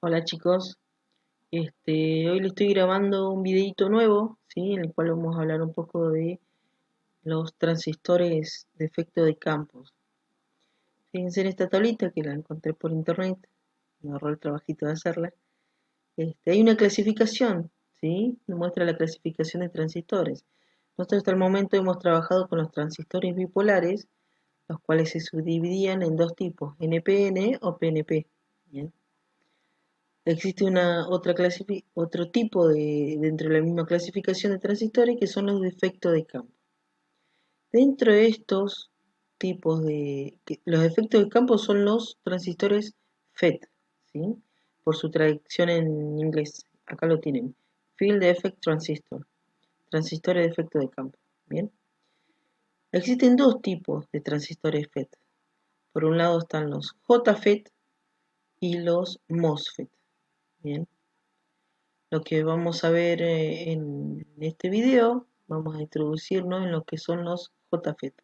Hola chicos, hoy les estoy grabando un videito nuevo, ¿sí? En el cual vamos a hablar un poco de los transistores de efecto de campos. Fíjense en esta tablita que la encontré por internet, me ahorró el trabajito de hacerla. Hay una clasificación, ¿sí? Me muestra la clasificación de transistores. Nosotros hasta el momento hemos trabajado con los transistores bipolares, los cuales se subdividían en dos tipos, NPN o PNP. ¿Bien? Existe otro tipo dentro de la misma clasificación de transistores que son los de efecto de campo. Dentro de estos los efectos de campo son los transistores FET, ¿sí? Por su traducción en inglés. Acá lo tienen. Field Effect Transistor. Transistores de efecto de campo. Bien. Existen dos tipos de transistores FET. Por un lado están los JFET y los MOSFET. Bien. Lo que vamos a ver en este video, vamos a introducirnos en lo que son los JFET.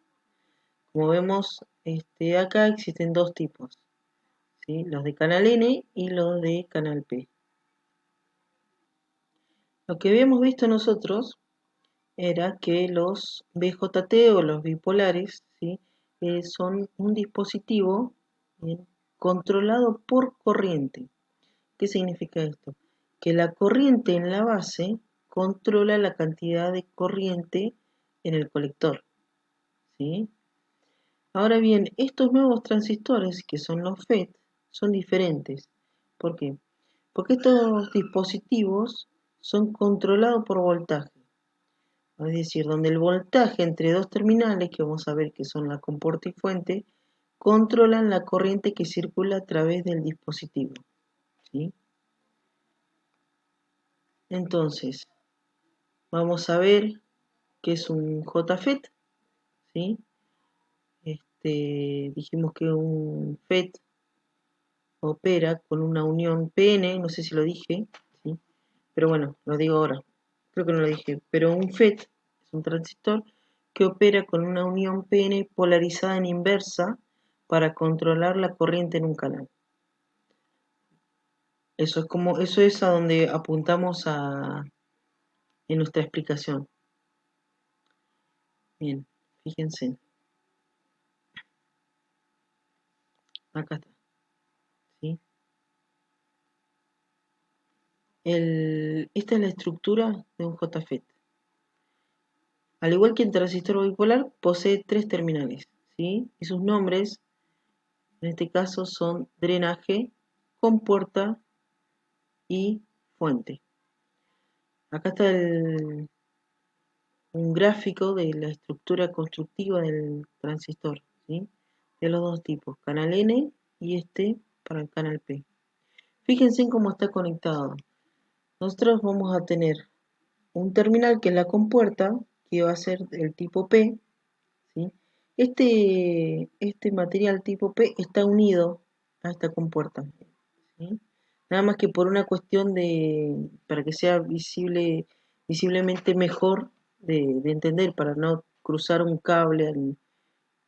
Como vemos, acá existen dos tipos, ¿sí? Los de canal N y los de canal P. Lo que habíamos visto nosotros era que los BJT o los bipolares, ¿sí? Son un dispositivo, ¿bien?, controlado por corriente. ¿Qué significa esto? Que la corriente en la base controla la cantidad de corriente en el colector, ¿sí? Ahora bien, estos nuevos transistores, que son los FET, son diferentes. ¿Por qué? Porque estos dispositivos son controlados por voltaje. Es decir, donde el voltaje entre dos terminales, que vamos a ver que son la compuerta y fuente, controlan la corriente que circula a través del dispositivo, ¿sí? Entonces, vamos a ver qué es un JFET, ¿sí? Dijimos que un FET opera con una unión PN, no sé si lo dije, ¿sí? Pero bueno, lo digo ahora, creo que no lo dije, pero un FET es un transistor que opera con una unión PN polarizada en inversa para controlar la corriente en un canal. Eso es a donde apuntamos en nuestra explicación. Bien, fíjense, acá está, ¿sí? Esta es la estructura de un JFET. Al igual que el transistor bipolar, posee tres terminales, ¿sí? Y sus nombres, en este caso, son drenaje, compuerta y fuente. Acá está un gráfico de la estructura constructiva del transistor, ¿sí? De los dos tipos, canal N y para el canal P. Fíjense en cómo está conectado. Nosotros vamos a tener un terminal que es la compuerta, que va a ser el tipo P, ¿sí? Este material tipo P está unido a esta compuerta, ¿sí? Nada más que por una cuestión para que sea visiblemente mejor de entender, para no cruzar un cable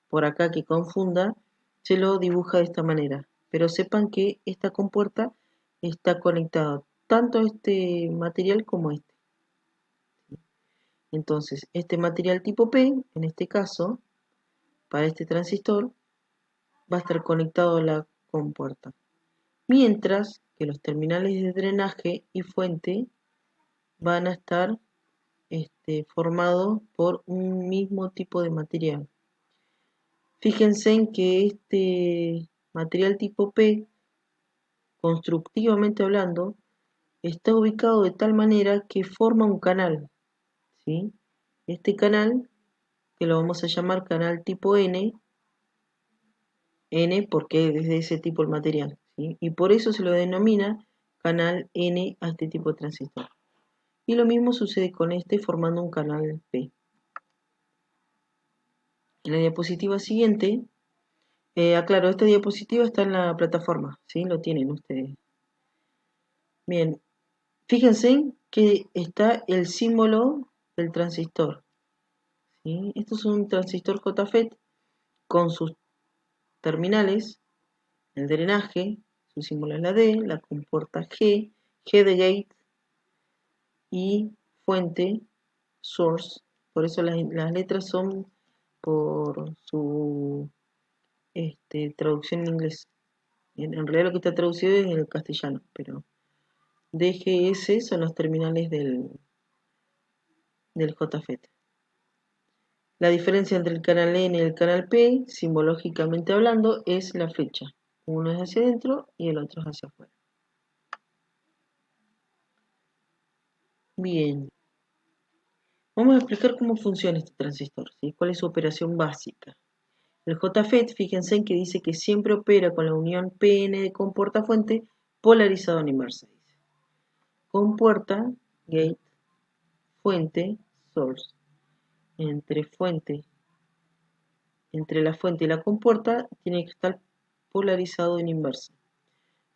por acá que confunda, se lo dibuja de esta manera. Pero sepan que esta compuerta está conectada tanto a este material como a este. Entonces, este material tipo P, en este caso, para este transistor, va a estar conectado a la compuerta. Mientras que los terminales de drenaje y fuente van a estar formados por un mismo tipo de material. Fíjense en que este material tipo P, constructivamente hablando, está ubicado de tal manera que forma un canal, ¿sí? Este canal, que lo vamos a llamar canal tipo N porque es de ese tipo el material, ¿sí? Y por eso se lo denomina canal N a este tipo de transistor. Y lo mismo sucede con este formando un canal P. En la diapositiva siguiente, aclaro, esta diapositiva está en la plataforma, ¿sí? Lo tienen ustedes. Bien, fíjense que está el símbolo del transistor, ¿sí? Esto es un transistor JFET con sus terminales, el drenaje, su símbolo es la D, la compuerta G, G de gate y fuente, source. Por eso las letras son por su traducción en inglés. En realidad lo que está traducido es en el castellano, pero DGS son los terminales del JFET. La diferencia entre el canal N y el canal P, simbológicamente hablando, es la flecha. Uno es hacia adentro y el otro es hacia afuera. Bien. Vamos a explicar cómo funciona este transistor, ¿sí? ¿Cuál es su operación básica? El JFET, fíjense en que dice que siempre opera con la unión PN de compuerta-fuente polarizado en inversa. Compuerta, gate, fuente, source. Entre la fuente y la compuerta tiene que estar polarizado en inversa.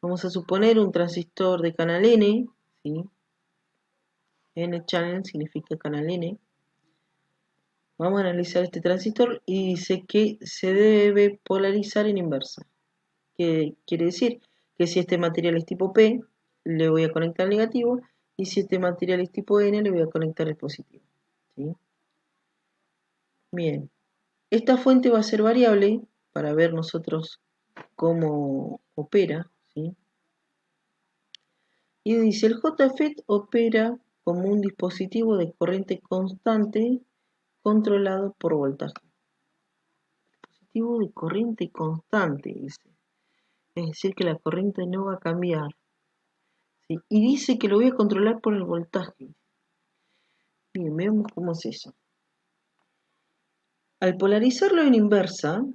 Vamos a suponer un transistor de canal N, ¿sí? N-channel significa canal N. Vamos a analizar este transistor y dice que se debe polarizar en inversa. ¿Qué quiere decir? Que si este material es tipo P, le voy a conectar el negativo, y si este material es tipo N, le voy a conectar el positivo. ¿Sí? Bien. Esta fuente va a ser variable para ver nosotros cómo opera, ¿sí? Y dice, el JFET opera como un dispositivo de corriente constante controlado por voltaje. Dispositivo de corriente constante, dice. Es decir, que la corriente no va a cambiar. ¿Sí? Y dice que lo voy a controlar por el voltaje. Bien, veamos cómo es eso. Al polarizarlo en inversa,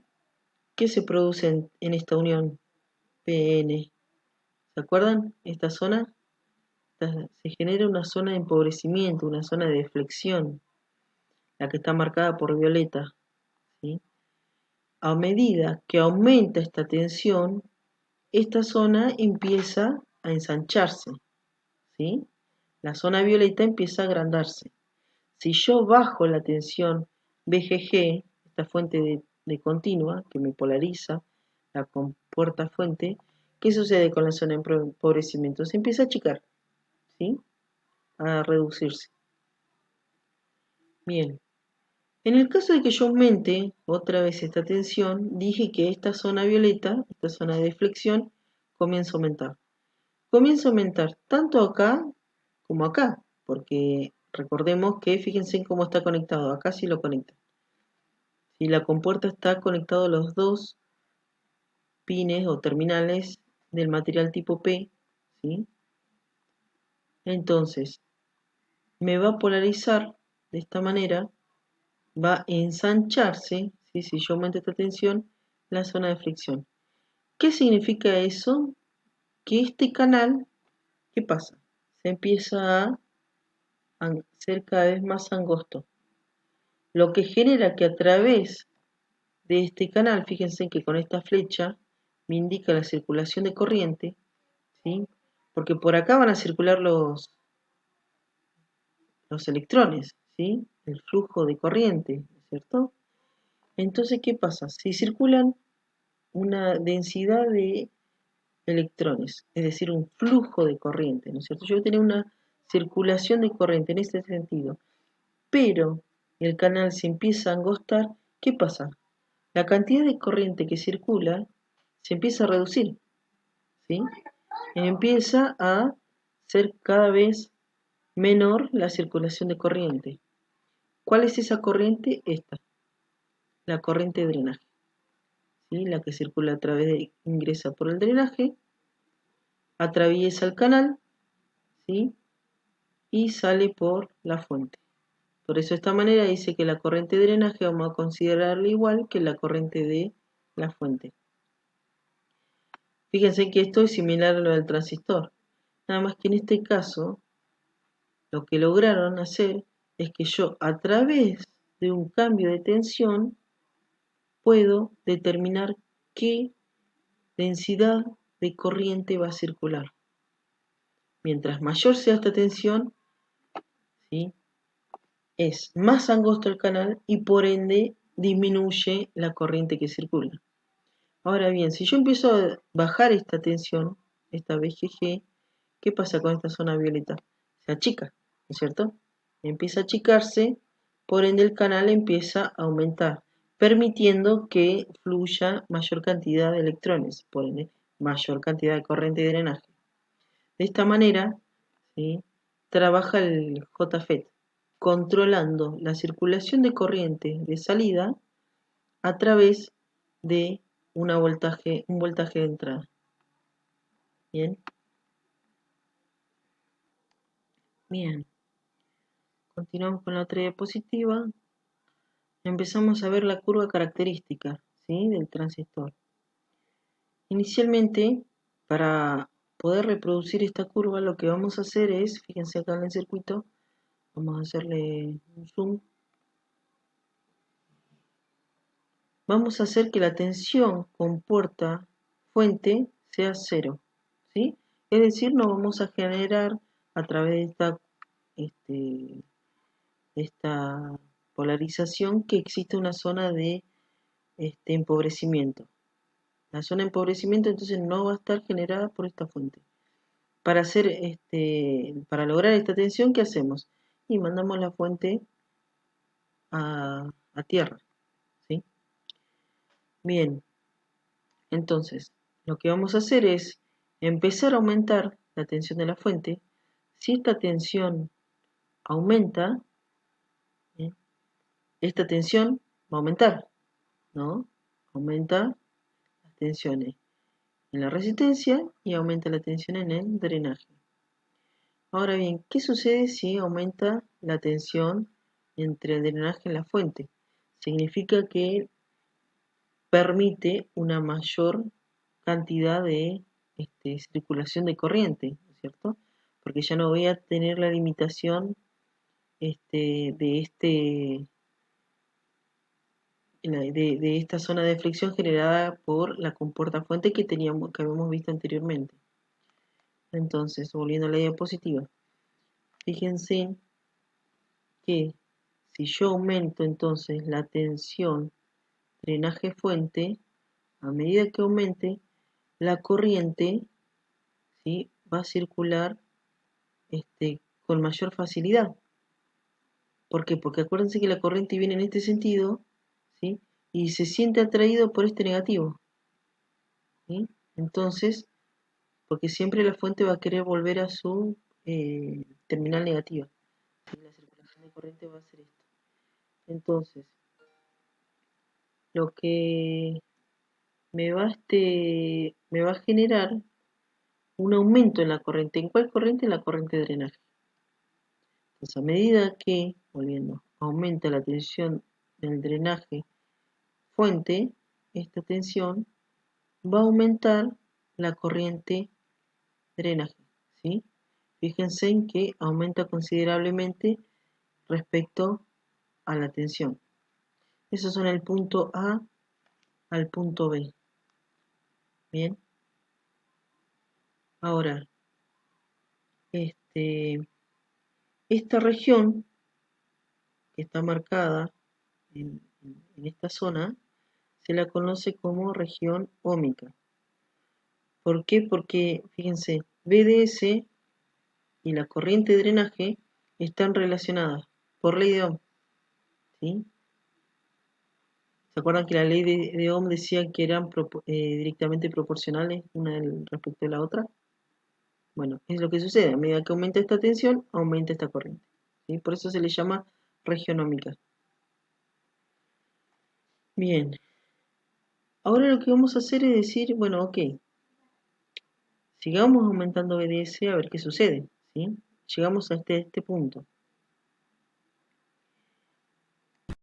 ¿qué se produce en esta unión PN? ¿Se acuerdan? Esta zona se genera una zona de empobrecimiento, una zona de deflexión, la que está marcada por violeta. ¿Sí? A medida que aumenta esta tensión, esta zona empieza a ensancharse. ¿Sí? La zona violeta empieza a agrandarse. Si yo bajo la tensión VGG, esta fuente de continua que me polariza, la compuerta fuente, ¿qué sucede con la zona de empobrecimiento? Se empieza a achicar, ¿sí? A reducirse. Bien. En el caso de que yo aumente otra vez esta tensión, dije que esta zona violeta, esta zona de deflexión, comienza a aumentar. Comienza a aumentar tanto acá como acá, porque recordemos que fíjense en cómo está conectado. Acá sí lo conecta. Si la compuerta está conectado a los dos pines o terminales del material tipo P, ¿sí? Entonces, me va a polarizar de esta manera, va a ensancharse, ¿sí? Si yo aumento esta tensión, la zona de fricción. ¿Qué significa eso? Que este canal, ¿qué pasa? Se empieza a ser cada vez más angosto. Lo que genera que a través de este canal, fíjense que con esta flecha me indica la circulación de corriente, ¿sí? Porque por acá van a circular los electrones, ¿sí? El flujo de corriente, ¿cierto? Entonces, ¿qué pasa? Si circulan una densidad de electrones, es decir, un flujo de corriente, ¿no es cierto? Yo voy a tener una circulación de corriente en este sentido, pero el canal se empieza a angostar, ¿qué pasa? La cantidad de corriente que circula se empieza a reducir, ¿sí? Empieza a ser cada vez menor la circulación de corriente. ¿Cuál es esa corriente? Esta, la corriente de drenaje, ¿sí? La que circula a través de, ingresa por el drenaje, atraviesa el canal, ¿sí? Y sale por la fuente. Por eso de esta manera dice que la corriente de drenaje vamos a considerarla igual que la corriente de la fuente. Fíjense que esto es similar a lo del transistor, nada más que en este caso lo que lograron hacer es que yo a través de un cambio de tensión puedo determinar qué densidad de corriente va a circular. Mientras mayor sea esta tensión, ¿sí? Es más angosto el canal y por ende disminuye la corriente que circula. Ahora bien, si yo empiezo a bajar esta tensión, esta BGG, ¿qué pasa con esta zona violeta? Se achica, ¿no es cierto? Empieza a achicarse, por ende el canal empieza a aumentar, permitiendo que fluya mayor cantidad de electrones, por ende mayor cantidad de corriente de drenaje. De esta manera, ¿sí?, trabaja el JFET, controlando la circulación de corriente de salida a través de un voltaje de entrada. Bien, bien. Continuamos con la otra diapositiva. Empezamos a ver la curva característica, ¿sí?, del transistor. Inicialmente, para poder reproducir esta curva, lo que vamos a hacer es, fíjense acá en el circuito, vamos a hacerle un zoom. Vamos a hacer que la tensión con puerta fuente sea 0, ¿sí? Es decir, no vamos a generar a través de esta polarización que existe una zona de empobrecimiento. La zona de empobrecimiento entonces no va a estar generada por esta fuente. Para lograr esta tensión, ¿qué hacemos? Y mandamos la fuente a tierra, ¿sí? Bien, entonces lo que vamos a hacer es empezar a aumentar la tensión de la fuente. Si esta tensión aumenta, ¿bien?, esta tensión va a aumentar, ¿no? Aumenta las tensiones en la resistencia y aumenta la tensión en el drenaje. Ahora bien, ¿qué sucede si aumenta la tensión entre el drenaje y la fuente? Significa que permite una mayor cantidad de circulación de corriente, ¿no es cierto? Porque ya no voy a tener la limitación de esta zona de fricción generada por la compuerta fuente que habíamos visto anteriormente. Entonces, volviendo a la diapositiva, fíjense que si yo aumento entonces la tensión drenaje fuente, a medida que aumente, la corriente, ¿sí?, va a circular con mayor facilidad. ¿Por qué? Porque acuérdense que la corriente viene en este sentido, ¿sí?, y se siente atraído por este negativo, ¿sí? Entonces, porque siempre la fuente va a querer volver a su terminal negativa, ¿sí? La circulación de corriente va a hacer esto. Entonces, lo que me va a generar un aumento en la corriente. ¿En cuál corriente? En la corriente de drenaje. Entonces, a medida que, volviendo, aumenta la tensión del drenaje fuente, esta tensión va a aumentar la corriente drenaje, ¿sí? Fíjense en que aumenta considerablemente respecto a la tensión. Esos son el punto A al punto B. Bien. Ahora, esta región que está marcada en esta zona se la conoce como región óhmica. ¿Por qué? Porque, fíjense, BDS y la corriente de drenaje están relacionadas por ley de Ohm, ¿sí? ¿Se acuerdan que la ley de Ohm decía que eran directamente proporcionales una respecto a la otra? Bueno, es lo que sucede. A medida que aumenta esta tensión, aumenta esta corriente, ¿sí? Por eso se le llama región óhmica. Bien. Ahora lo que vamos a hacer es decir, bueno, ok, sigamos aumentando BDS a ver qué sucede, ¿sí? Llegamos a este punto.